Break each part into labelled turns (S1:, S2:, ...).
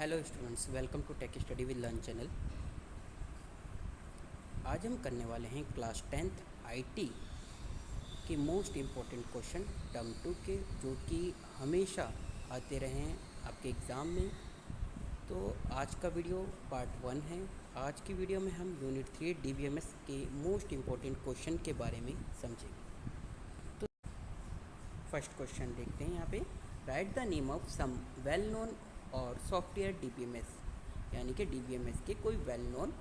S1: Hello students, welcome to tech study with learn channel. आज हम करने वाले हैं क्लास 10th आईटी के मोस्ट इम्पोर्टेंट क्वेश्चन टर्म 2 के, जो कि हमेशा आते रहे हैं आपके एग्ज़ाम में। तो आज का वीडियो पार्ट 1 है। आज की वीडियो में हम यूनिट 3 डीबीएमएस के मोस्ट इम्पोर्टेंट क्वेश्चन के बारे में समझेंगे। तो फर्स्ट क्वेश्चन देखते हैं यहाँ पे। Right the name of some well known और सॉफ्टवेयर डीबीएमएस, यानी कि डीबीएमएस के कोई वेल नोन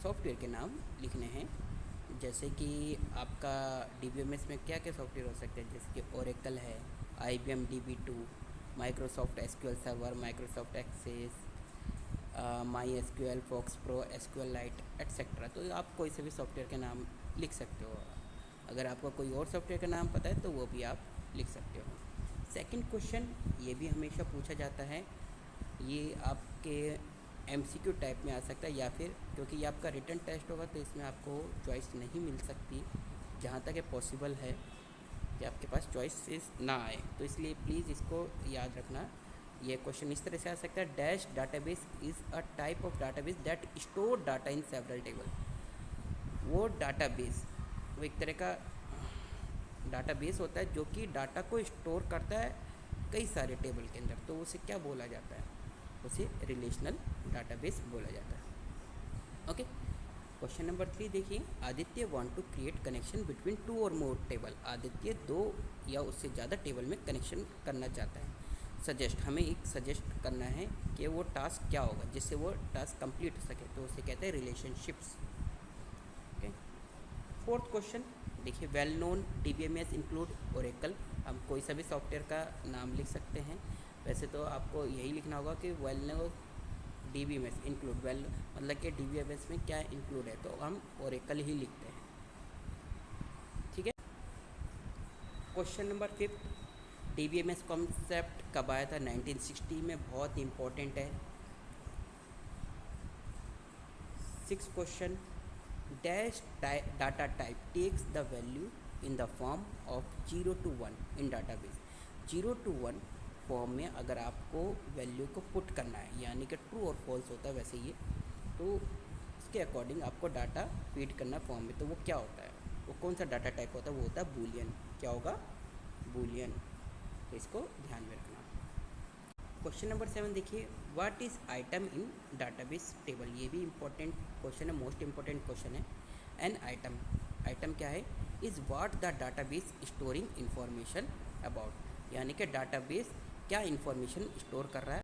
S1: सॉफ्टवेयर के नाम लिखने हैं। जैसे कि आपका डीबीएमएस में क्या क्या सॉफ्टवेयर हो सकते हैं, जैसे कि ओरेकल है, IBM DB2, Microsoft SQL server, Microsoft Access, MySQL, FoxPro, SQLite etcetera. तो आप कोई से भी सॉफ्टवेयर के नाम लिख सकते हो। अगर आपको कोई और सॉफ्टवेयर का नाम पता है तो वो भी आप लिख सकते हो। सेकंड क्वेश्चन, ये भी हमेशा पूछा जाता है, ये आपके MCQ टाइप में आ सकता है, या फिर क्योंकि ये आपका रिटन टेस्ट होगा तो इसमें आपको चॉइस नहीं मिल सकती। जहाँ तक ये पॉसिबल है कि आपके पास चॉइसेस ना आए, तो इसलिए प्लीज़ इसको याद रखना। ये क्वेश्चन इस तरह से आ सकता है। Dash database is a type of database that store data in several table. वो डाटाबेस, वो एक तरह का डाटाबेस होता है जो कि डाटा को स्टोर करता है कई सारे टेबल के अंदर। तो उसे क्या बोला जाता है? उसे रिलेशनल डाटाबेस बोला जाता है। ओके। क्वेश्चन नंबर 3 देखिए। Aditya want to create connection between 2 or more table. Aditya 2 या उससे ज़्यादा टेबल में कनेक्शन करना चाहता है। सजेस्ट, हमें एक सजेस्ट करना है कि वो टास्क क्या होगा जिससे वो टास्क कंप्लीट हो सके, तो उसे कहते हैं रिलेशनशिप्स। ओके। फोर्थ क्वेश्चन देखिए। Well known DBMS include Oracle. हम कोई सा भी सॉफ्टवेयर का नाम लिख सकते हैं। वैसे तो आपको यही लिखना होगा कि well known DBMS include, well मतलब कि डीबीएमएस में क्या इंक्लूड है, तो हम ओरेकल ही लिखते हैं। ठीक है। क्वेश्चन नंबर 5, डीबीएमएस कॉन्सेप्ट कब आया था? 1960 में। बहुत इंपॉर्टेंट है। Six question. Dash data type takes the value in the form of 0 to 1 in database. 0 to 1 form में अगर आपको वैल्यू को पुट करना है, यानी कि ट्रू और फॉल्स होता है वैसे ये, तो उसके अकॉर्डिंग आपको डाटा फीड करना फॉर्म में। तो वो क्या होता है, वो कौन सा डाटा टाइप होता है? वो होता है बूलियन। क्या होगा? बूलियन। तो इसको ध्यान में रखना। क्वेश्चन नंबर 7 देखिए। What is item in database table. ये भी इंपॉर्टेंट क्वेश्चन है, मोस्ट इंपॉर्टेंट क्वेश्चन है। एन आइटम, आइटम क्या है? Is what the database storing information about, यानी कि डाटाबेस क्या इंफॉर्मेशन स्टोर कर रहा है।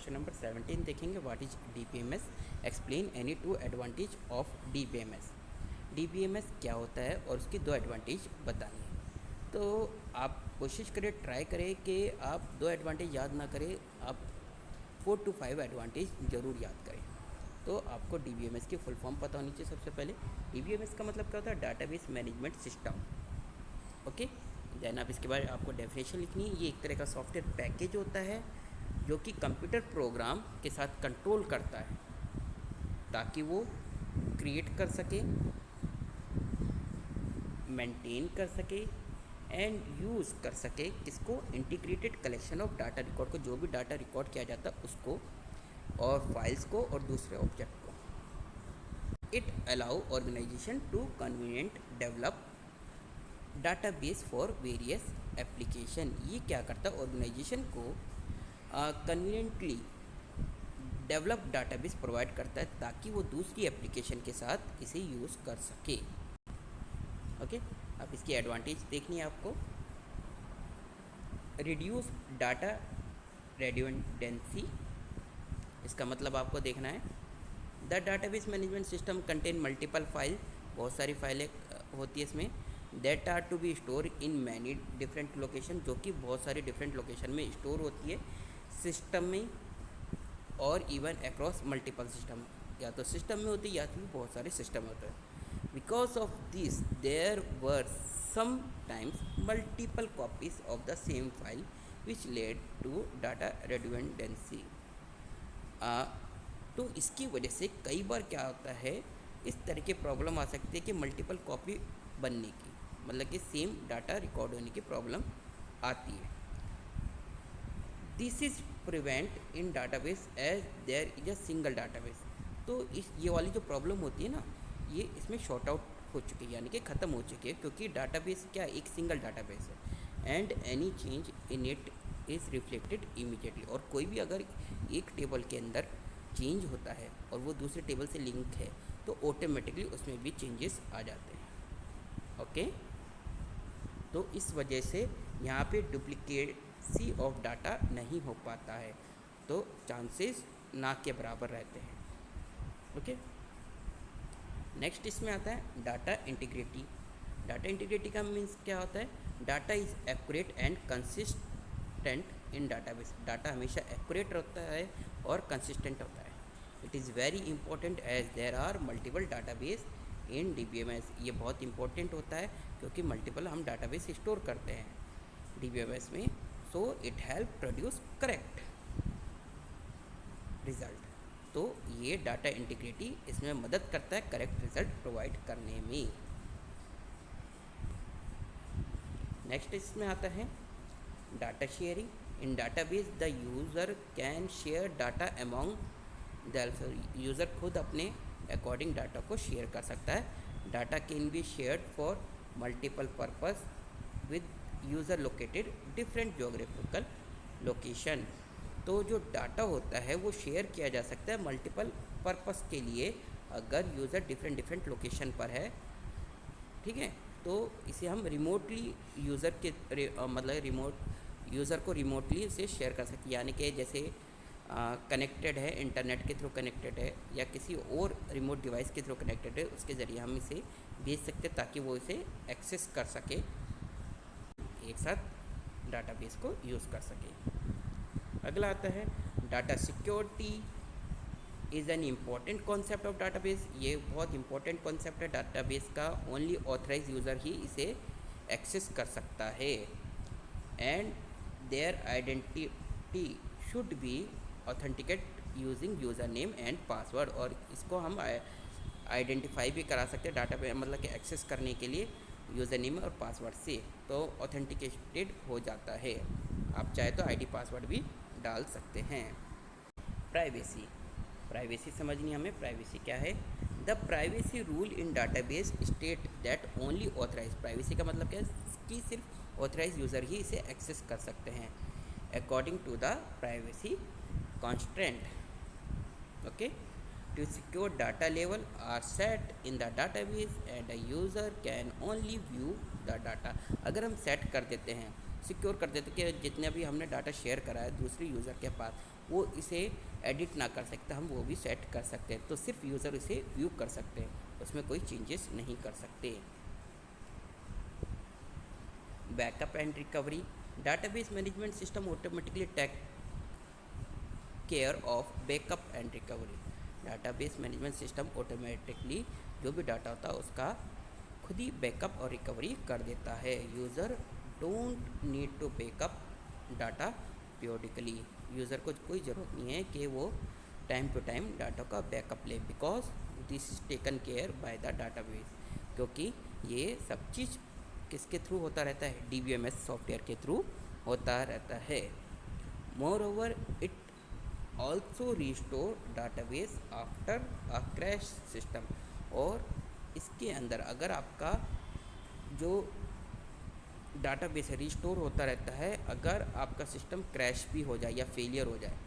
S1: क्वेश्चन नंबर 17 देखेंगे, what is DBMS, explain any two advantage of DBMS. DBMS क्या होता है और उसकी दो एडवांटेज बताइए। तो आप कोशिश करें, ट्राई करें कि आप दो एडवांटेज याद ना करें, आप 4 to 5 एडवांटेज ज़रूर याद करें। तो आपको डीबीएमएस की फुल फॉर्म पता होनी चाहिए। सबसे पहले डीबीएमएस का मतलब क्या होता है, database management system. Okay, then आप इसके बाद आपको डेफिनेशन लिखनी है। ये एक तरह का सॉफ्टवेयर पैकेज होता है जो कि कंप्यूटर प्रोग्राम के साथ कंट्रोल करता है ताकि वो क्रिएट कर सके, मेंटेन कर सके एंड यूज़ कर सके किसको, integrated collection of data record को, जो भी डाटा रिकॉर्ड किया जाता है उसको, और फाइल्स को और दूसरे ऑब्जेक्ट को। It allow organization to convenient develop database for various application. ये क्या करता है, ऑर्गेनाइजेशन को कन्वीनियंटली डेवलप डाटाबेस प्रोवाइड करता है ताकि वो दूसरी एप्लीकेशन के साथ इसे यूज़ कर सके। ओके, अब इसकी एडवांटेज देखनी है आपको। रिड्यूस डाटा रेडंडेंसी, इसका मतलब आपको देखना है the database management system contain multiple file, बहुत सारी फाइलें होती है इसमें, that are to be store in many different location, जो कि बहुत सारी डिफरेंट लोकेशन में स्टोर होती है सिस्टम में, और इवन अक्रॉस मल्टीपल सिस्टम, या तो सिस्टम में होती है या फिर बहुत सारे सिस्टम होते हैं। Because of this there were sometimes multiple copies of the same file which led to data redundancy। तो इसकी वजह से कई बार क्या होता है, इस तरह की प्रॉब्लम आ सकती है कि मल्टीपल कॉपी बनने की, मतलब कि सेम डाटा रिकॉर्ड होने की प्रॉब्लम आती है। This is prevent in database as there is a single database. तो इस ये वाली जो प्रॉब्लम होती है ना, ये इसमें शॉर्ट आउट हो चुकी है, यानी कि ख़त्म हो चुकी है, क्योंकि डाटाबेस क्या एक सिंगल डाटाबेस है and any change in it is reflected immediately. और कोई भी अगर एक टेबल के अंदर चेंज होता है और वो दूसरे टेबल से लिंक है तो ऑटोमेटिकली उसमें भी चेंजेस आ जाते हैं। ओके, तो इस वजह से यहाँ पे डुप्लीकेसी ऑफ डाटा नहीं हो पाता है, तो चांसेस ना के बराबर रहते हैं। ओके, नेक्स्ट इसमें आता है डाटा इंटीग्रिटी। डाटा इंटीग्रिटी का मीन्स क्या होता है, data is accurate and consistent in database. Data हमेशा एक्यूरेट होता है और कंसिस्टेंट होता है। It is very important as there are multiple database in DBMS. ये बहुत इंपॉर्टेंट होता है क्योंकि मल्टीपल हम डाटाबेस स्टोर करते हैं डीबीएमएस में, so it help produce correct result. तो ये डाटा इंटीग्रिटी इसमें मदद करता है करेक्ट रिजल्ट प्रोवाइड करने में। नेक्स्ट इसमें आता है data sharing. In database the user can share data among the user खुद अपने अकॉर्डिंग डाटा को शेयर कर सकता है। Data can be shared for multiple purpose with user located different geographical location. तो जो डाटा होता है वो शेयर किया जा सकता है मल्टीपल पर्पस के लिए, अगर यूज़र डिफरेंट लोकेशन पर है, ठीक है। तो इसे हम रिमोटली यूज़र के मतलब रिमोट यूज़र को रिमोटली इसे शेयर कर सकते हैं, यानी कि जैसे कनेक्टेड है, इंटरनेट के थ्रू कनेक्टेड है या किसी और रिमोट डिवाइस के थ्रू कनेक्टेड है, उसके ज़रिए हम इसे भेज सकते हैं ताकि वो इसे एक्सेस कर सके, एक साथ डाटाबेस को यूज़ कर सके। अगला आता है data security is an important concept of database. ये बहुत इंपॉर्टेंट कॉन्सेप्ट है डाटाबेस का। ओनली ऑथराइज यूज़र ही इसे एक्सेस कर सकता है and their identity should be authenticate using user name and password. और इसको हम आइडेंटिफाई भी करा सकते हैं डाटा मतलब कि एक्सेस करने के लिए यूज़र नेम और पासवर्ड से, तो ऑथेंटिकेटेड हो जाता है। आप चाहे तो आईडी पासवर्ड भी डाल सकते हैं। प्राइवेसी, प्राइवेसी समझनी हमें। प्राइवेसी क्या है, the privacy rule in database state that only authorize. Privacy का मतलब क्या है कि सिर्फ ऑथराइज यूज़र ही इसे एक्सेस कर सकते हैं according to the privacy constraint. Okay, to secure data level are set in the database and a user can only view the data. अगर हम सेट कर देते हैं सिक्योर कर देते कि जितने भी हमने डाटा शेयर करा है दूसरे यूज़र के पास वो इसे एडिट ना कर सकते, हम वो भी सेट कर सकते हैं। तो सिर्फ यूज़र इसे व्यू कर सकते हैं, उसमें कोई चेंजेस नहीं कर सकते। Backup and recovery, database management system automatically take care of backup and recovery। database management system automatically जो भी डाटा होता है उसका खुद ही बैकअप और रिकवरी कर देता है। User don't need to backup data periodically, user को कोई ज़रूरत नहीं है कि वो टाइम टू टाइम डाटा का बैकअप ले, because this is taken care by the database, क्योंकि ये सब चीज़ किसके थ्रू होता रहता है, DBMS सॉफ्टवेयर के थ्रू होता रहता है। More over it also restore database after a crash system, और इसके अंदर अगर आपका जो डाटाबेस है रिस्टोर होता रहता है अगर आपका सिस्टम क्रैश भी हो जाए या फेलियर हो जाए,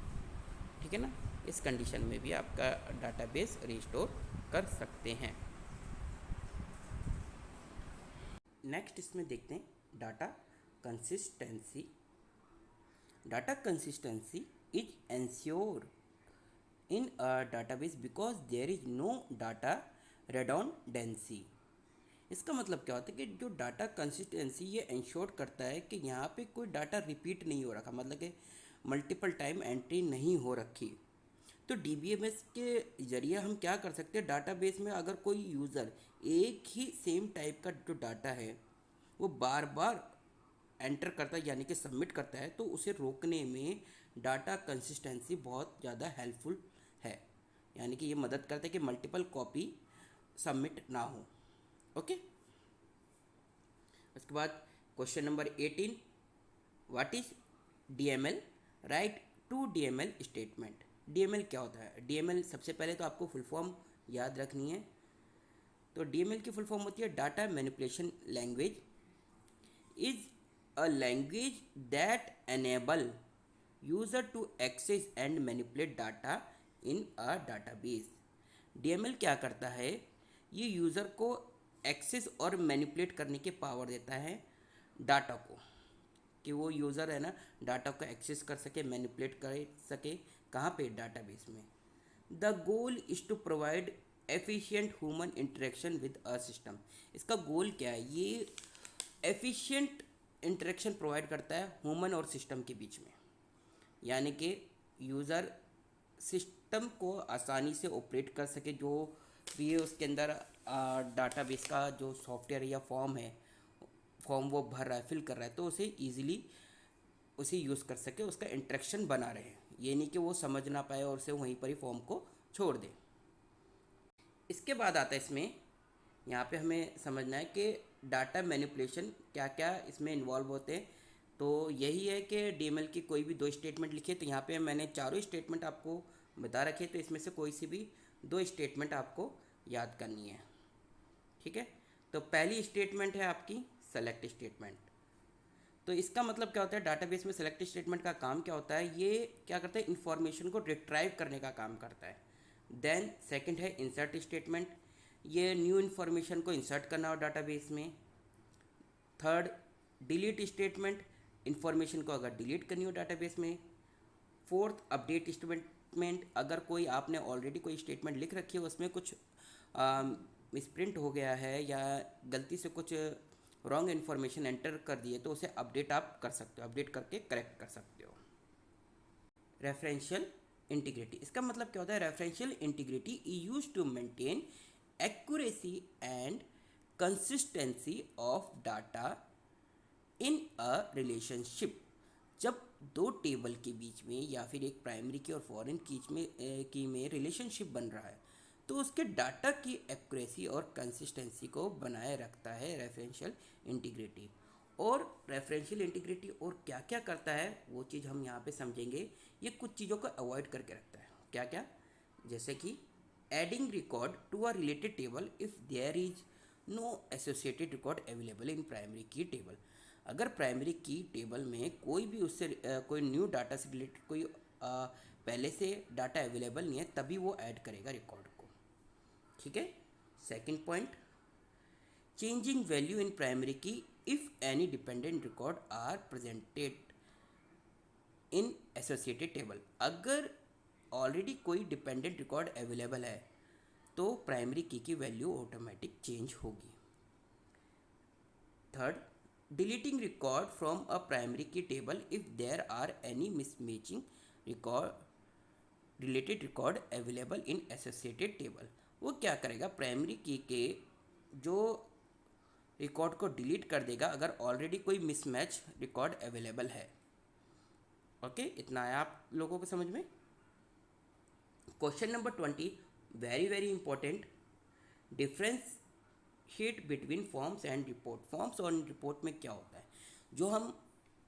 S1: ठीक है ना, इस कंडीशन में भी आपका डाटाबेस रिस्टोर कर सकते हैं। नेक्स्ट इसमें देखते हैं data consistency. Data consistency is ensure in a database because there is no data redundancy. इसका मतलब क्या होता है कि जो डाटा कंसिस्टेंसी ये इंश्योर करता है कि यहाँ पे कोई डाटा रिपीट नहीं हो रखा, मतलब कि मल्टीपल टाइम एंट्री नहीं हो रखी। तो DBMS के ज़रिए हम क्या कर सकते हैं, डाटाबेस में अगर कोई यूज़र एक ही सेम टाइप का जो डाटा है वो बार बार एंटर करता है यानी कि सबमिट करता है, तो उसे रोकने में डाटा कंसिस्टेंसी बहुत ज़्यादा हेल्पफुल है। यानी कि ये मदद करता है कि मल्टीपल कॉपी सबमिट ना हो। ओके, उसके बाद question number 18, what is DML, write to DML statement. DML क्या होता है? DML सबसे पहले तो आपको फुल फॉर्म याद रखनी है। तो DML की फुल फॉर्म होती है data manipulation language, is a language that enable user to access and manipulate data in a database. DML क्या करता है, ये यूज़र को एक्सेस और मैनिपुलेट करने की पावर देता है डाटा को, कि वो यूज़र है ना डाटा को एक्सेस कर सके, मैनिपुलेट कर सके, कहाँ पे, डाटाबेस में। The goal is to provide efficient human interaction with a system. इसका गोल क्या है, ये एफिशिएंट इंटरेक्शन प्रोवाइड करता है ह्यूमन और सिस्टम के बीच में, यानी कि यूज़र सिस्टम को आसानी से ऑपरेट कर सके, जो भी उसके अंदर डाटाबेस का जो सॉफ्टवेयर या फॉर्म वो भर रहा है, फिल कर रहा है, तो उसे ईजिली उसे यूज़ कर सके, उसका इंटरेक्शन बना रहे। ये नहीं कि वो समझ ना पाए और उसे वहीं पर ही फॉर्म को छोड़ दे। इसके बाद आता है इसमें, यहाँ पे हमें समझना है कि डाटा मैनिपुलेशन क्या क्या इसमें इन्वॉल्व होते हैं। तो यही है कि DML की कोई भी दो स्टेटमेंट लिखे, तो यहाँ पे मैंने चारों स्टेटमेंट आपको बता रखे, तो इसमें से कोई सी भी दो स्टेटमेंट आपको याद करनी है, ठीक है। तो पहली स्टेटमेंट है आपकी सेलेक्ट स्टेटमेंट। तो इसका मतलब क्या होता है, डाटाबेस में सेलेक्ट स्टेटमेंट का काम क्या होता है, ये क्या करता है, इन्फॉर्मेशन को रिट्राइव करने का काम करता है। देन सेकंड है इंसर्ट स्टेटमेंट, ये न्यू इन्फॉर्मेशन को इंसर्ट करना हो डाटाबेस में। थर्ड डिलीट स्टेटमेंट, इन्फॉर्मेशन को अगर डिलीट करनी हो डाटाबेस में। फोर्थ अपडेट स्टेटमेंट, अगर कोई आपने ऑलरेडी कोई स्टेटमेंट लिख रखी है उसमें कुछ मिसप्रिंट हो गया है या गलती से कुछ रॉन्ग इन्फॉर्मेशन एंटर कर दिए तो उसे अपडेट आप कर सकते हो, अपडेट करके करेक्ट कर सकते हो। रेफरेंशियल इंटीग्रिटी, इसका मतलब क्या होता है, referential integrity is used to maintain accuracy and consistency of data in a relationship. जब दो टेबल के बीच में या फिर एक प्राइमरी की और फॉरेन की में रिलेशनशिप बन रहा है, तो उसके डाटा की एक्यूरेसी और कंसिस्टेंसी को बनाए रखता है रेफरेंशियल इंटीग्रिटी। और रेफरेंशियल इंटीग्रिटी और क्या क्या करता है वो चीज़ हम यहाँ पे समझेंगे। ये कुछ चीज़ों को अवॉइड करके रखता है, क्या क्या, जैसे कि adding record to a related table if there is no associated record available in primary key table. अगर प्राइमरी की टेबल में कोई भी उससे कोई न्यू डाटा से रिलेटेड कोई पहले से डाटा अवेलेबल नहीं है, तभी वो ऐड करेगा रिकॉर्ड को, ठीक है। Second point, changing value in primary key if any dependent record are presented in associated table. अगर ऑलरेडी कोई डिपेंडेंट रिकॉर्ड अवेलेबल है तो primary key value automatic change होगी। Third, deleting record from a primary key table if there are any mismatching record related record available in associated table. वो क्या करेगा, primary की के जो रिकॉर्ड को डिलीट कर देगा अगर ऑलरेडी कोई मिसमैच रिकॉर्ड अवेलेबल है। ओके, इतना आया आप लोगों को समझ में। Question number 20, very very important, difference heat between forms and report. Forms और रिपोर्ट में क्या होता है, जो हम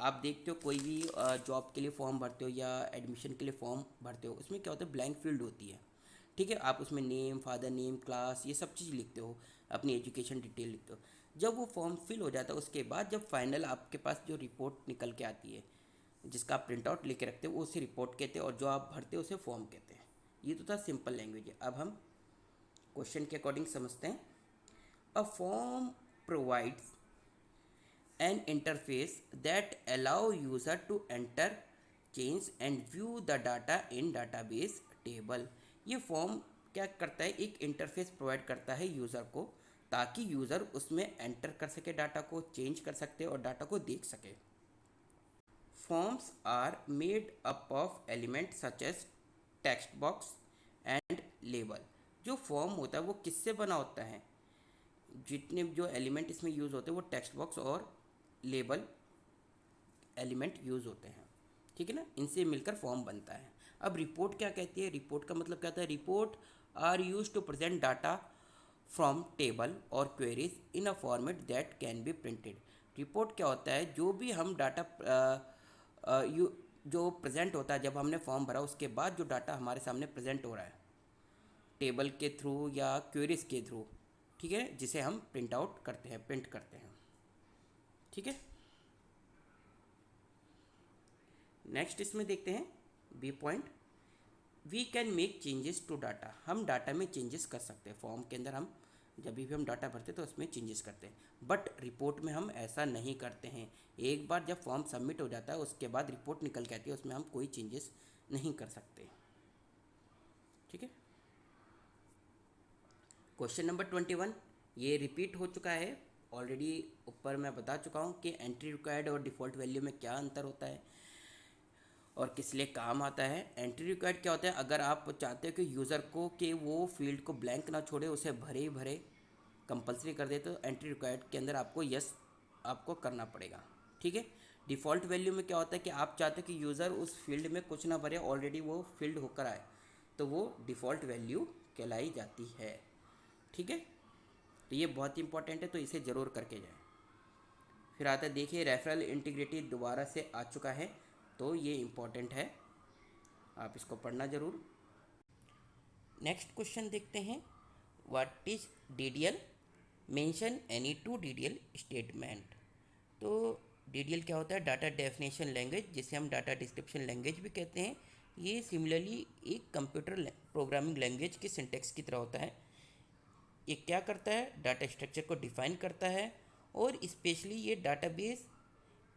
S1: आप देखते हो कोई भी जॉब के लिए फॉर्म भरते हो या एडमिशन के लिए फॉर्म भरते हो, उसमें क्या होता है, ब्लैंक फील्ड होती है। ठीक है, आप उसमें नेम, फादर नेम, क्लास, ये सब चीज़ लिखते हो, अपनी एजुकेशन डिटेल लिखते हो। जब वो फॉर्म फिल हो जाता है उसके बाद जब फाइनल आपके पास जो रिपोर्ट निकल के आती है, जिसका आप प्रिंट आउट लेके रखते हो, उसे रिपोर्ट कहते हैं, और जो आप भरते हो उसे फॉर्म कहते हैं। ये तो था सिंपल लैंग्वेज है। अब हम क्वेश्चन के अकॉर्डिंग समझते हैं। A form provides an interface that allow user to enter, change and view the data in database table। ये फॉर्म क्या करता है, एक इंटरफेस प्रोवाइड करता है यूज़र को, ताकि यूज़र उसमें एंटर कर सके, डाटा को चेंज कर सकते और डाटा को देख सके। Forms are made up of element such as text box and label. जो फॉर्म होता है वो किससे बना होता है, जितने जो एलिमेंट इसमें यूज़ होते हैं वो टेक्स्ट बॉक्स और लेबल एलिमेंट यूज़ होते हैं। ठीक है ना, इनसे मिलकर फॉर्म बनता है। अब रिपोर्ट क्या कहती है, रिपोर्ट का मतलब क्या होता है, report are use to present data from table और queries in a format that can be printed. Report क्या होता है, जो भी हम डाटा जो प्रेजेंट होता है, जब हमने फॉर्म भरा उसके बाद जो डाटा हमारे सामने प्रेजेंट हो रहा है टेबल के थ्रू या क्वेरीज के थ्रू, ठीक है, जिसे हम प्रिंट आउट करते हैं, प्रिंट करते हैं। ठीक है, नेक्स्ट इसमें देखते हैं B point, we can make changes to data. हम डाटा में चेंजेस कर सकते हैं। फॉर्म के अंदर हम जब भी हम डाटा भरते हैं तो उसमें चेंजेस करते हैं, बट रिपोर्ट में हम ऐसा नहीं करते हैं। एक बार जब फॉर्म सबमिट हो जाता है उसके बाद रिपोर्ट निकल के आती है, उसमें हम कोई चेंजेस नहीं कर सकते। ठीक है, क्वेश्चन नंबर 21, ये रिपीट हो चुका है ऑलरेडी, ऊपर मैं बता चुका हूँ कि एंट्री रिक्वायर्ड और डिफ़ॉल्ट वैल्यू में क्या अंतर होता है और किस लिए काम आता है। एंट्री रिक्वायर्ड क्या होता है, अगर आप चाहते हो कि यूज़र को कि वो फील्ड को ब्लैंक ना छोड़े, उसे भरे ही भरे कंपलसरी कर दे, तो एंट्री रिक्वायर्ड के अंदर आपको यस आपको करना पड़ेगा। ठीक है, डिफ़ॉल्ट वैल्यू में क्या होता है कि आप चाहते हो कि यूज़र उस फील्ड में कुछ ना भरे, ऑलरेडी वो फील्ड होकर आए, तो वो डिफ़ॉल्ट वैल्यू कहलाई जाती है। ठीक है, तो ये बहुत इंपॉर्टेंट है, तो इसे ज़रूर करके जाए। फिर आता है, देखिए रेफरल इंटीग्रिटी दोबारा से आ चुका है, तो ये इम्पॉर्टेंट है, आप इसको पढ़ना ज़रूर। नेक्स्ट क्वेश्चन देखते हैं, what is DDL, mention any two DDL statement. तो DDL क्या होता है, डाटा डेफिनेशन लैंग्वेज, जिसे हम डाटा डिस्क्रिप्शन लैंग्वेज भी कहते हैं। ये सिमिलरली एक कंप्यूटर प्रोग्रामिंग लैंग्वेज के सिंटेक्स की तरह होता है। ये क्या करता है, डाटा स्ट्रक्चर को डिफाइन करता है, और स्पेशली ये डाटाबेस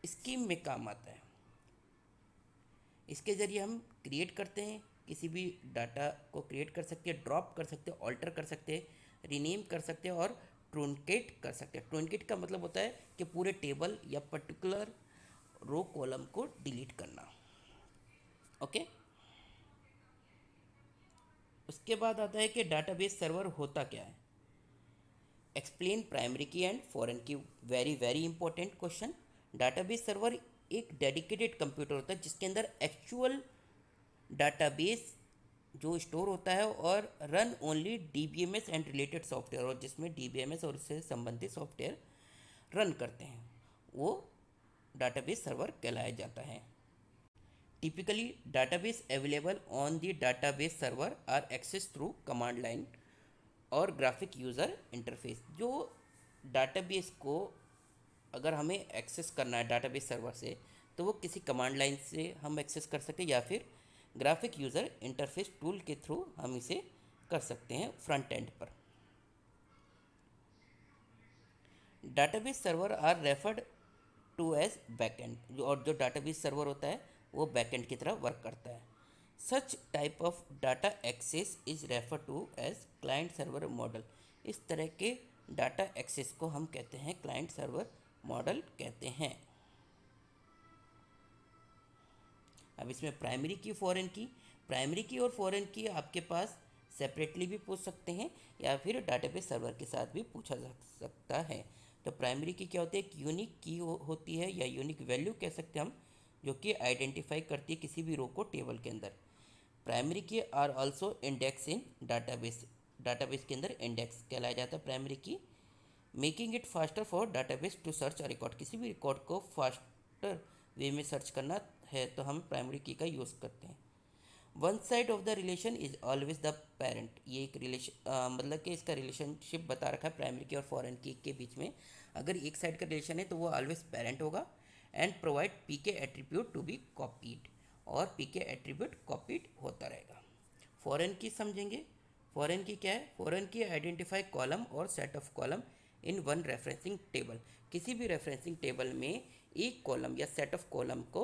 S1: स्कीम में काम आता है। इसके ज़रिए हम क्रिएट करते हैं, किसी भी डाटा को क्रिएट कर सकते हैं, ड्रॉप कर सकते हैं, ऑल्टर कर सकते हैं, रीनेम कर सकते हैं और ट्रूनकेट कर सकते हैं। ट्रूनकेट का मतलब होता है कि पूरे टेबल या पर्टिकुलर रो कॉलम को डिलीट करना। ओके, उसके बाद आता है कि डाटाबेस सर्वर होता क्या है। एक्सप्लेन प्राइमरी की एंड फॉरेन की। Very very important question. Database server एक डेडिकेटेड कंप्यूटर होता है जिसके अंदर एक्चुअल डाटाबेस जो स्टोर होता है और run only DBMS and related software, और जिसमें DBMS और उससे संबंधित सॉफ्टवेयर रन करते हैं, वो डाटाबेस सर्वर कहलाया जाता है। Typically database available on the database server are access through command line और ग्राफिक यूज़र इंटरफेस। जो डाटाबेस को अगर हमें एक्सेस करना है डाटाबेस सर्वर से, तो वो किसी कमांड लाइन से हम एक्सेस कर सकते हैं या फिर ग्राफिक यूज़र इंटरफेस टूल के थ्रू हम इसे कर सकते हैं फ्रंट एंड पर। Database server are referred to as backend, और जो डाटाबेस सर्वर होता है वो बैकएंड की तरह वर्क करता है। Such type of data access is refer to as client server model. इस तरह के डाटा एक्सेस को हम कहते हैं क्लाइंट सर्वर मॉडल कहते हैं। अब इसमें प्राइमरी की फॉरेन की, प्राइमरी की और फॉरेन की आपके पास सेपरेटली भी पूछ सकते हैं या फिर डाटाबेस सर्वर के साथ भी पूछा जा सकता है। तो प्राइमरी की क्या होती है, एक यूनिक की होती है या यूनिक वैल्यू कह सकते हैं हम, जो कि आइडेंटिफाई करती है किसी भी रो को टेबल के अंदर। Primary key are also index in database, database के अंदर इंडेक्स कहलाया जाता है primary key. Making it faster for database to search a record, किसी भी रिकॉर्ड को फास्टर वे में सर्च करना है तो हम प्राइमरी की का यूज़ करते हैं। One side of the relation is always the parent, ये एक रिलेशन मतलब कि इसका रिलेशनशिप बता रखा है प्राइमरी की और फॉरेन की के बीच में। अगर एक साइड का रिलेशन है तो वो ऑलवेज पेरेंट होगा। एंड प्रोवाइड पी के एट्रीब्यूट टू बी कॉपीड, और पी के एट्रीब्यूट कॉपीड होता रहेगा। फॉरेन की समझेंगे। फॉरेन की क्या है, फॉरेन की आइडेंटिफाई कॉलम और set of column in one referencing table, किसी भी रेफरेंसिंग टेबल में एक कॉलम या सेट ऑफ कॉलम को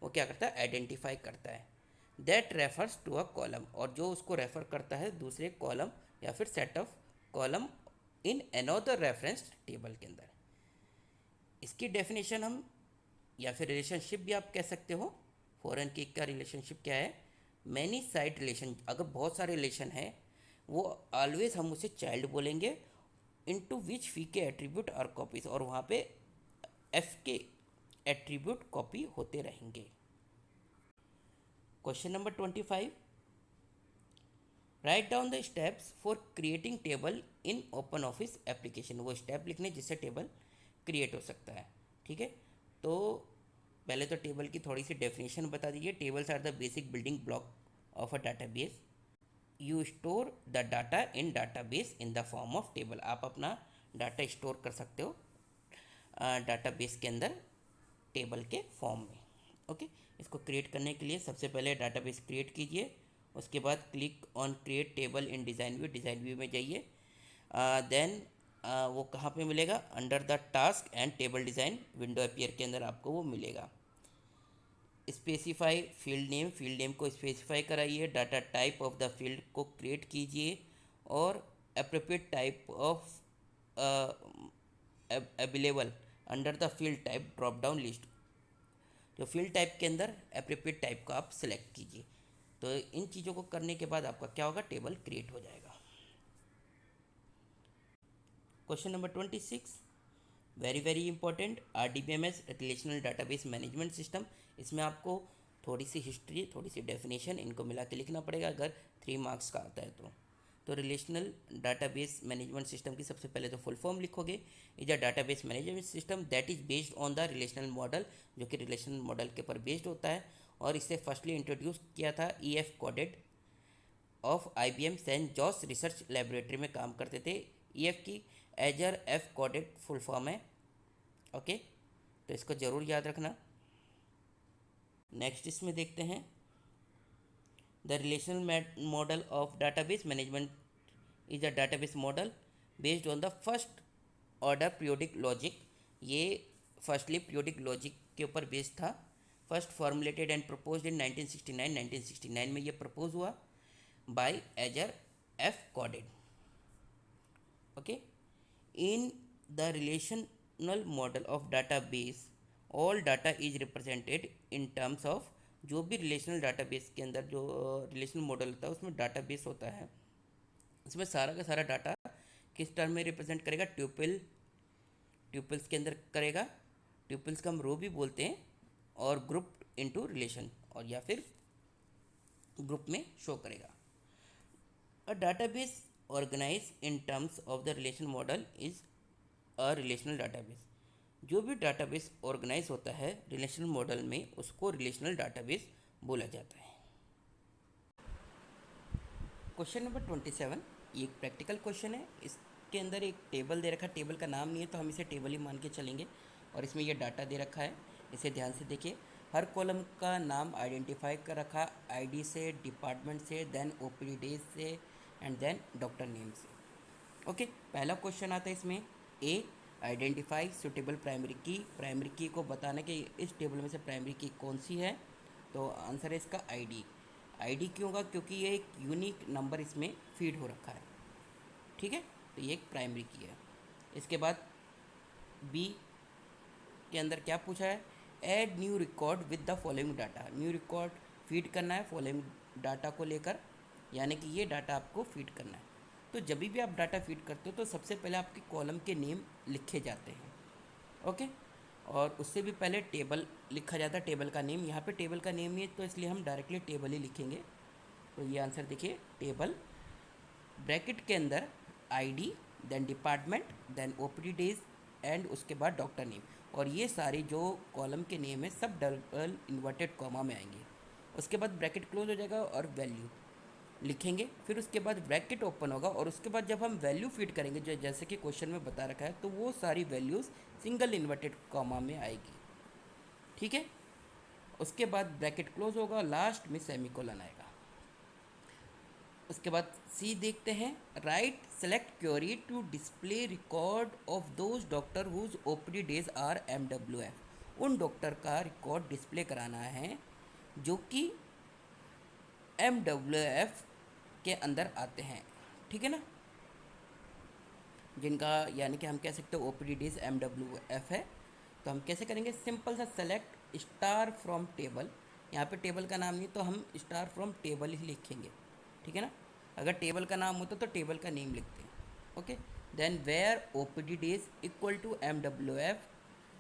S1: वो क्या करता है, आइडेंटिफाई करता है। That refers to a column, और जो उसको रेफर करता है दूसरे कॉलम या फिर set of column in another reference table के अंदर। इसकी डेफिनेशन हम या फिर रिलेशनशिप भी आप कह सकते हो। फॉरेन की का रिलेशनशिप क्या है, मैनी साइड रिलेशन, अगर बहुत सारे रिलेशन हैं वो ऑलवेज हम उसे चाइल्ड बोलेंगे, इनटू विच फी के एट्रीब्यूट और कॉपीज, और वहाँ पे एफ के एट्रीब्यूट कॉपी होते रहेंगे। Question number 25, write down the steps for creating table in open office application, वो स्टेप लिखने जिससे टेबल क्रिएट हो सकता है। ठीक है, तो पहले तो टेबल की थोड़ी सी डेफिनेशन बता दीजिए। Tables are the basic building block of a database. You store the data in database in the form of table, आप अपना डाटा स्टोर कर सकते हो डाटाबेस के अंदर टेबल के फॉर्म में। ओके, इसको क्रिएट करने के लिए सबसे पहले डाटाबेस क्रिएट कीजिए, उसके बाद click on create table in design view, design view में जाइए। देन वो कहाँ पे मिलेगा, under the task and table design window appear के अंदर आपको वो मिलेगा। Specify field name, field name को स्पेसिफाई कराइए। Data type of the field को क्रिएट कीजिए और appropriate type of available under the field type drop down list, जो फील्ड टाइप के अंदर अप्रोप्रिएट टाइप को आप सिलेक्ट कीजिए। तो इन चीज़ों को करने के बाद आपका क्या होगा, टेबल क्रिएट हो जाएगा। Question number 26, very important, RDBMS relational database management system. इसमें आपको थोड़ी सी हिस्ट्री, थोड़ी सी डेफिनेशन इनको मिला के लिखना पड़ेगा अगर 3 मार्क्स का आता है तो रिलेशनल डाटाबेस मैनेजमेंट सिस्टम की सबसे पहले तो फुल फॉर्म लिखोगे। Is a database management system that is based on the relational model, जो कि रिलेशनल मॉडल के ऊपर बेस्ड होता है। और इसे फर्स्टली इंट्रोड्यूस किया था EF Codd of IBM San Jose research laboratory में काम करते थे। EF की एजर F कोडेड फुल फॉर्म है। ओके, तो इसको ज़रूर याद रखना। नेक्स्ट इसमें देखते हैं, the relational model of database management is a database model based on the first order periodic logic. ये फर्स्टली पीरियोडिक लॉजिक के ऊपर बेस्ड था। First formulated and proposed in 1969, 1969 में ये प्रपोज हुआ bye ager F Codd. Okay, in the relational model of database all data is represented in terms of, जो भी relational database के अंदर जो रिलेशनल मॉडल होता है उसमें डाटाबेस होता है, इसमें सारा का सारा डाटा किस टर्म में रिप्रेजेंट करेगा, ट्यूपल्स के अंदर करेगा। ट्यूपल्स का हम रो भी बोलते हैं, और ग्रुप इनटू रिलेशन, और या फिर ग्रुप में शो करेगा। A database organise in terms of the relation model is a relational database. जो भी डाटाबेस ऑर्गेनाइज होता है रिलेशनल मॉडल में उसको रिलेशनल डाटाबेस बोला जाता है। क्वेश्चन नंबर 27, ये एक प्रैक्टिकल क्वेश्चन है। इसके अंदर एक टेबल दे रखा है, टेबल का नाम नहीं है तो हम इसे टेबल ही मान के चलेंगे, और इसमें ये डाटा दे रखा है। इसे ध्यान से देखिए, हर कॉलम का नाम आइडेंटिफाई कर रखा ID से, डिपार्टमेंट से, देन OPD डेज से, एंड देन डॉक्टर नेम से। ओके, पहला क्वेश्चन आता है इसमें, ए आइडेंटिफाई सुटेबल प्राइमरी की को बताना कि इस टेबल में से प्राइमरी की कौन सी है, तो आंसर है इसका आईडी। आईडी क्यों होगा? क्योंकि ये एक यूनिक नंबर इसमें फीड हो रखा है, ठीक है, तो ये एक प्राइमरी की है। इसके बाद बी के अंदर क्या पूछा है? Add new record with the following data. New record feed करना है फॉलोइंग डाटा को लेकर, यानी कि ये डाटा आपको फीड करना है। तो जब भी आप डाटा फीड करते हो तो सबसे पहले आपके कॉलम के नेम लिखे जाते हैं, ओके, और उससे भी पहले टेबल लिखा जाता है, टेबल का नेम। यहाँ पे टेबल का नेम ही है तो इसलिए हम डायरेक्टली टेबल ही लिखेंगे। तो ये आंसर देखिए, टेबल, ब्रैकेट के अंदर ID, then department, then OPD days, and उसके बाद डॉक्टर नेम। और ये सारे जो कॉलम के नेम है सब डबल इन्वर्टेड कॉमा में आएंगे। उसके बाद ब्रैकेट क्लोज हो जाएगा और वैल्यू लिखेंगे। फिर उसके बाद ब्रैकेट ओपन होगा और उसके बाद जब हम वैल्यू फीड करेंगे, जो जैसे कि क्वेश्चन में बता रखा है, तो वो सारी वैल्यूज़ सिंगल इन्वर्टेड कॉमा में आएगी, ठीक है। उसके बाद ब्रैकेट क्लोज होगा, लास्ट में सेमीकोलन आएगा। उसके बाद सी देखते हैं, write select query to display record of those doctor whose OPD days are MWF। उन डॉक्टर का रिकॉर्ड डिस्प्ले कराना है जो कि MWF के अंदर आते हैं, ठीक है ना, जिनका यानी कि हम कह सकते हो ओपीडी डेज MWF है। तो हम कैसे करेंगे? सिंपल सा सेलेक्ट स्टार फ्रॉम टेबल। यहाँ पे टेबल का नाम नहीं तो हम स्टार फ्रॉम टेबल ही लिखेंगे, ठीक है ना। अगर टेबल का नाम होता तो टेबल का नेम लिखते हैं, okay. Then where OPD days equal to MWF,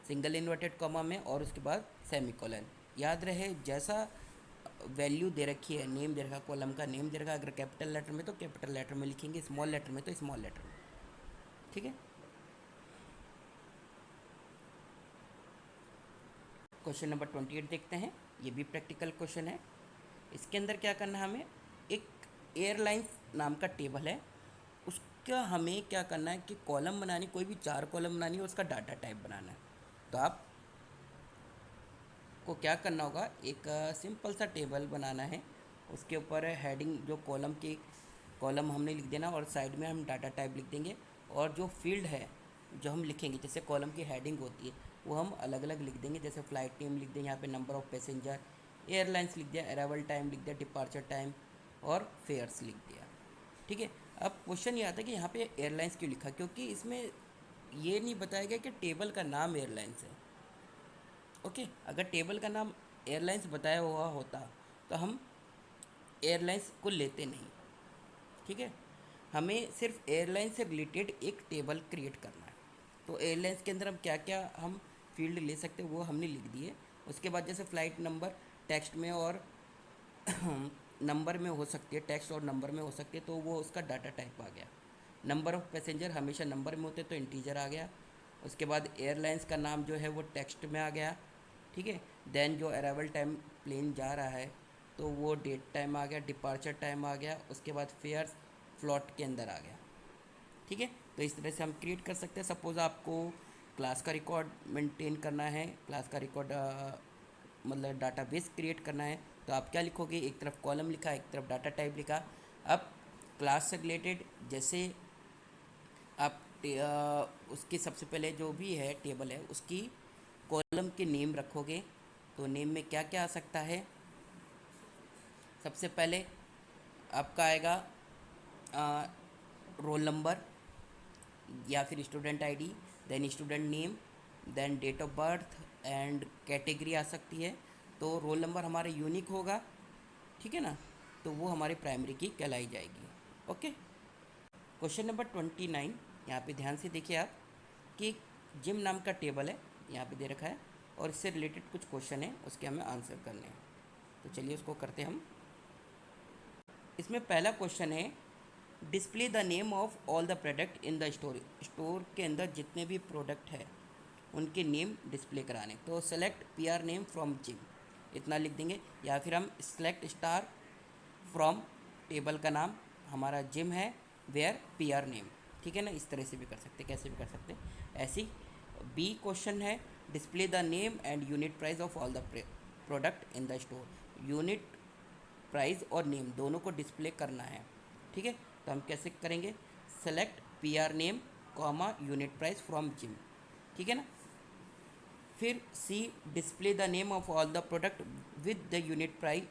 S1: single inverted comma में, और उसके बाद सेमीकोलन। याद रहे, जैसा वैल्यू दे रखी है, नेम दे रखा, कॉलम का नेम दे रखा, अगर कैपिटल लेटर में तो कैपिटल लेटर में लिखेंगे, स्मॉल लेटर में तो स्मॉल लेटर में, ठीक है। क्वेश्चन नंबर 28 देखते हैं। ये भी प्रैक्टिकल क्वेश्चन है। इसके अंदर क्या करना है हमें? एक एयरलाइंस नाम का टेबल है, उसका हमें क्या करना है कि कॉलम बनानी, कोई भी 4 कॉलम बनानी है, उसका डाटा टाइप बनाना है। तो आप को क्या करना होगा? एक सिंपल सा टेबल बनाना है, उसके ऊपर हेडिंग, जो कॉलम की कॉलम हमने लिख देना और साइड में हम डाटा टाइप लिख देंगे। और जो फील्ड है जो हम लिखेंगे, जैसे कॉलम की हेडिंग होती है वो हम अलग अलग लिख देंगे। जैसे फ़्लाइट नेम लिख दें, यहाँ पे नंबर ऑफ़ पैसेंजर, एयरलाइंस लिख दिया, अराइवल टाइम लिख दिया, डिपार्चर टाइम और फेयर्स लिख दिया, ठीक है। अब क्वेश्चन ये आता है कि यहाँ पे एयरलाइंस क्यों लिखा? क्योंकि इसमें ये नहीं बताया गया कि टेबल का नाम एयरलाइंस है, ओके। अगर टेबल का नाम एयरलाइंस बताया हुआ होता तो हम एयरलाइंस को लेते नहीं, ठीक है। हमें सिर्फ एयरलाइन से रिलेटेड एक टेबल क्रिएट करना है। तो एयरलाइंस के अंदर हम क्या क्या हम फील्ड ले सकते हैं वो हमने लिख दिए। उसके बाद जैसे फ़्लाइट नंबर टेक्स्ट में और नंबर में हो सकती है, टेक्स्ट और नंबर में हो सकती है, तो वो उसका डाटा टाइप आ गया। नंबर ऑफ़ पैसेंजर हमेशा नंबर में होते तो इंटीजर आ गया। उसके बाद एयरलाइंस का नाम जो है वो टेक्स्ट में आ गया, ठीक है। देन जो अराइवल टाइम प्लेन जा रहा है तो वो डेट टाइम आ गया, डिपार्चर टाइम आ गया। उसके बाद फेयर्स फ्लॉट के अंदर आ गया, ठीक है। तो इस तरह से हम क्रिएट कर सकते हैं। सपोज़ आपको क्लास का रिकॉर्ड मेंटेन करना है, क्लास का रिकॉर्ड मतलब डाटाबेस क्रिएट करना है, तो आप क्या लिखोगे? एक तरफ कॉलम लिखा, एक तरफ डाटा टाइप लिखा। अब क्लास से रिलेटेड जैसे आप उसके सबसे पहले जो भी है टेबल है उसकी कॉलम के नेम रखोगे। तो नेम में क्या क्या आ सकता है? सबसे पहले आपका आएगा रोल नंबर या फिर student ID, then student name, then date of birth and category आ सकती है। तो रोल नंबर हमारा यूनिक होगा, ठीक है ना, तो वो हमारी प्राइमरी की कहलाई जाएगी, ओके। क्वेश्चन नंबर 29, यहाँ पे ध्यान से देखिए आप कि जिम नाम का टेबल है यहाँ पे दे रखा है और इससे रिलेटेड कुछ क्वेश्चन है, उसके हमें आंसर करने हैं। तो चलिए उसको करते हैं हम। इसमें पहला क्वेश्चन है, display the name of all the product in the store. Store के अंदर जितने भी प्रोडक्ट है उनके नेम डिस्प्ले कराने। तो select PR name from gym, इतना लिख देंगे। या फिर हम सेलेक्ट स्टार फ्रॉम टेबल का नाम हमारा जिम है, वेयर PR नेम, ठीक है ना। इस तरह से भी कर सकते, कैसे भी कर सकते। ऐसी बी क्वेश्चन है, display the name and unit price of all the product in the store. Unit price और नेम दोनों को डिस्प्ले करना है, ठीक है। तो हम कैसे करेंगे? Select PR name comma unit price from gym. ठीक है ना। फिर C display the name of all the product with the unit price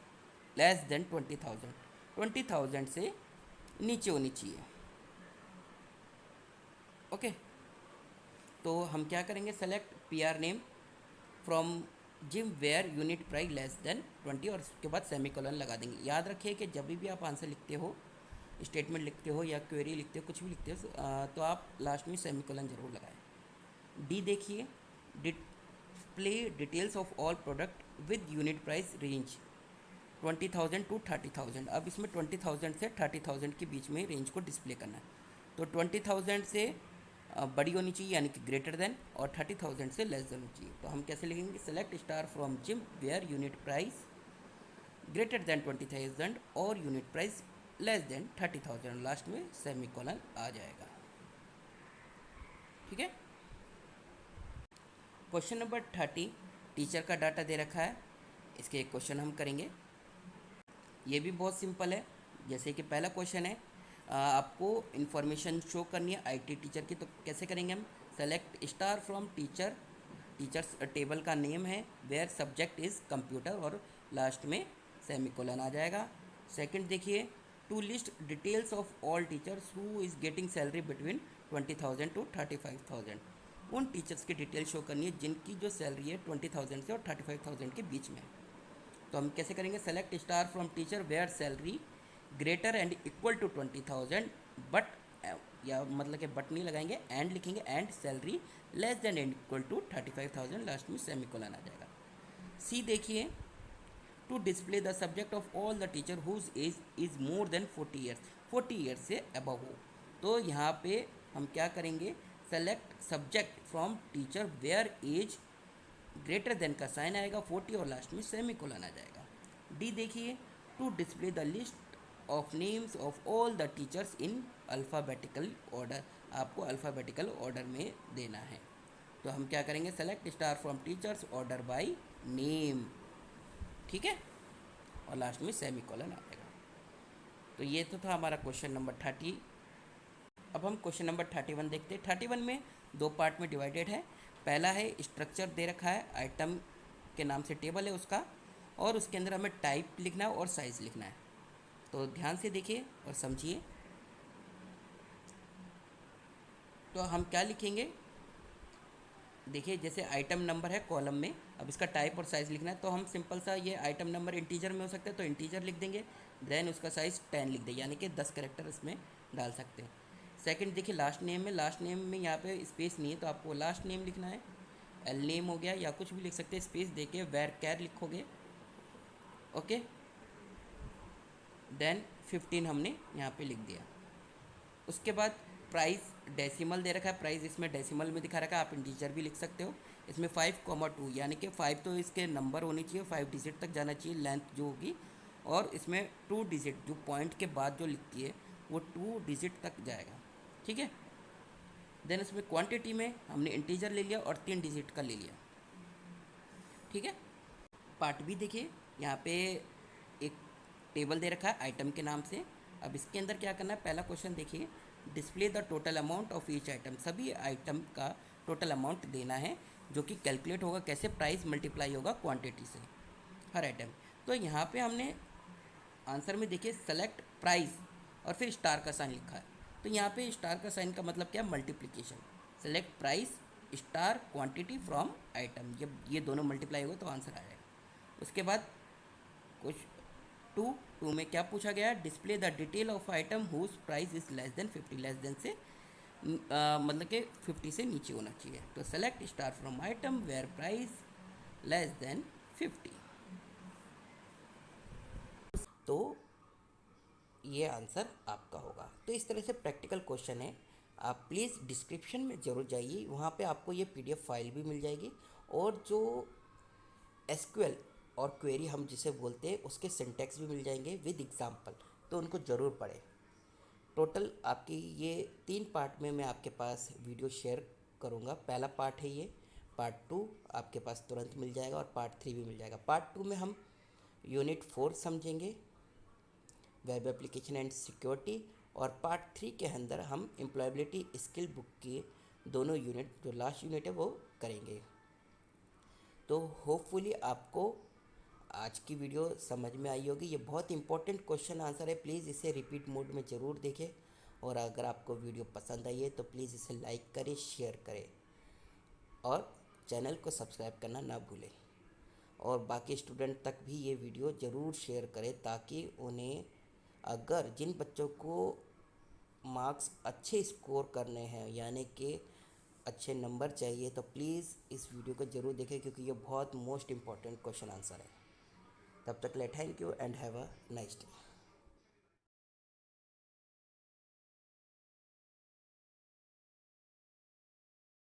S1: less than 20,000, 20,000 से नीचे होनी चाहिए। ओके, तो हम क्या करेंगे, select P R name from gym where unit price less then 20 और उसके बाद सेमीकोलन लगा देंगे। याद रखिए कि जब भी आप आंसर लिखते हो, स्टेटमेंट लिखते हो या क्वेरी लिखते हो, कुछ भी लिखते हो, तो आप लास्ट में सेमीकोलन जरूर लगाएं। डी देखिए, display details of all product with unit price range 20,000 to 30,000। अब इसमें 20,000 से 30,000 के बीच में रेंज को डिस्प्ले करना है। तो 20,000 से बड़ी होनी चाहिए यानी कि ग्रेटर देन, और 30,000 से लेस देन होनी चाहिए। तो हम कैसे लिखेंगे, select star from gym where unit price greater than 20,000 और unit price less then 30,000, last में सेमीकोलन आ जाएगा। ठीक है। क्वेश्चन नंबर 30, टीचर का डाटा दे रखा है, इसके एक क्वेश्चन हम करेंगे। ये भी बहुत सिंपल है। जैसे कि पहला क्वेश्चन है, आपको इन्फॉर्मेशन शो करनी है आईटी टीचर की, तो कैसे करेंगे हम, select star from teacher, teachers table का नेम है, वेयर सब्जेक्ट इज़ कंप्यूटर और लास्ट में सेमीकोलन आ जाएगा। सेकंड देखिए, to list details of all teachers who is getting salary between 20,000 to 35,000। उन टीचर्स की डिटेल शो करनी है जिनकी जो सैलरी है 20,000 से और 35,000 के बीच में। तो हम कैसे करेंगे, select star from teacher where salary greater and equal to 20,000 but, या मतलब कि बट नहीं लगाएंगे, एंड लिखेंगे, and salary less than and equal to 35,000, last में सेमीकोलन आ जाएगा। सी देखिए, to display the subject of all the teacher whose age is more than 40 years, 40 years से अबव हो। तो यहाँ पे हम क्या करेंगे, select subject from teacher where as greater than का साइन आएगा 40 और लास्ट में सेमीकोलन आ जाएगा। डी देखिए, to display the list of names of all the teachers in alphabetical order, आपको अल्फ़ाबेटिकल ऑर्डर में देना है। तो हम क्या करेंगे, select star from teachers order by name, ठीक है, और लास्ट में सेमीकोलन आ जाएगा। तो ये तो था हमारा क्वेश्चन नंबर 30। अब हम क्वेश्चन नंबर 31 देखते हैं। 31 में दो पार्ट में डिवाइडेड है। पहला है स्ट्रक्चर दे रखा है, आइटम के नाम से टेबल है उसका, और उसके अंदर हमें टाइप लिखना है और साइज़ लिखना है। तो ध्यान से देखिए और समझिए। तो हम क्या लिखेंगे, देखिए जैसे आइटम नंबर है कॉलम में, अब इसका टाइप और साइज़ लिखना है। तो हम सिंपल सा, ये आइटम नंबर इंटीजर में हो सकता है तो इंटीजर लिख देंगे, देन उसका साइज़ 10 लिख देंगे, यानी कि 10 कैरेक्टर इसमें डाल सकते हैं। सेकंड देखिए, लास्ट नेम में, लास्ट नेम में यहाँ पे स्पेस नहीं है तो आपको लास्ट नेम लिखना है, एल नेम हो गया या कुछ भी लिख सकते हैं, स्पेस देके वेर कैर लिखोगे। ओके, देन 15 हमने यहाँ पे लिख दिया। उसके बाद प्राइस डेसिमल दे रखा है, प्राइस इसमें डेसिमल में दिखा रखा है, आप इंटीजर भी लिख सकते हो। इसमें 5,2 यानी कि 5 तो इसके नंबर होनी चाहिए, 5 डिजिट तक जाना चाहिए लेंथ जो होगी, और इसमें 2 डिजिट जो पॉइंट के बाद जो लिखती है वो 2 डिजिट तक जाएगा। ठीक है। देन इसमें क्वांटिटी में हमने इंटीजर ले लिया और 3 डिजिट का ले लिया। ठीक है। पार्ट बी देखिए, यहाँ पे एक टेबल दे रखा है आइटम के नाम से। अब इसके अंदर क्या करना है, पहला क्वेश्चन देखिए, display the total amount of each item, सभी आइटम का टोटल अमाउंट देना है, जो कि कैलकुलेट होगा कैसे, प्राइस मल्टीप्लाई होगा क्वांटिटी से, हर आइटम। तो यहाँ पे हमने आंसर में देखिए सेलेक्ट प्राइस और फिर स्टार का साइन लिखा है। तो यहाँ पे स्टार का साइन का मतलब क्या है, multiplication. Select price star quantity from item, जब ये दोनों मल्टीप्लाई होगा तो आंसर आएगा। उसके बाद कुछ टू में क्या पूछा गया है, display the detail of item whose price is less than 50, less than से मतलब कि 50 से नीचे होना चाहिए। तो select star from item where price less than 50। तो ये आंसर आपका होगा। तो इस तरह से प्रैक्टिकल क्वेश्चन है, आप प्लीज़ डिस्क्रिप्शन में ज़रूर जाइए, वहाँ पे आपको ये पीडीएफ फाइल भी मिल जाएगी, और जो एसक्यूएल और क्वेरी हम जिसे बोलते हैं उसके सिंटैक्स भी मिल जाएंगे विद एग्जांपल, तो उनको ज़रूर पढ़ें। टोटल आपकी ये 3 पार्ट में मैं आपके पास वीडियो शेयर करूँगा। पहला पार्ट है ये, पार्ट 2 आपके पास तुरंत मिल जाएगा और पार्ट 3 भी मिल जाएगा। पार्ट 2 में हम यूनिट 4 समझेंगे, वेब एप्लीकेशन एंड सिक्योरिटी, और पार्ट 3 के अंदर हम एम्प्लॉयबिलिटी स्किल बुक की दोनों यूनिट जो लास्ट यूनिट है वो करेंगे। तो होपफुली आपको आज की वीडियो समझ में आई होगी। ये बहुत इंपॉर्टेंट क्वेश्चन आंसर है, प्लीज़ इसे रिपीट मोड में ज़रूर देखें। और अगर आपको वीडियो पसंद आई है तो प्लीज़ इसे लाइक करें, शेयर करें और चैनल को सब्सक्राइब करना ना भूलें। और बाकी स्टूडेंट तक भी ये वीडियो ज़रूर शेयर करें, ताकि उन्हें, अगर जिन बच्चों को मार्क्स अच्छे स्कोर करने हैं यानी कि अच्छे नंबर चाहिए, तो प्लीज़ इस वीडियो को ज़रूर देखें, क्योंकि ये बहुत मोस्ट इम्पॉर्टेंट क्वेश्चन आंसर है। तब तक ले thank you and have a nice day.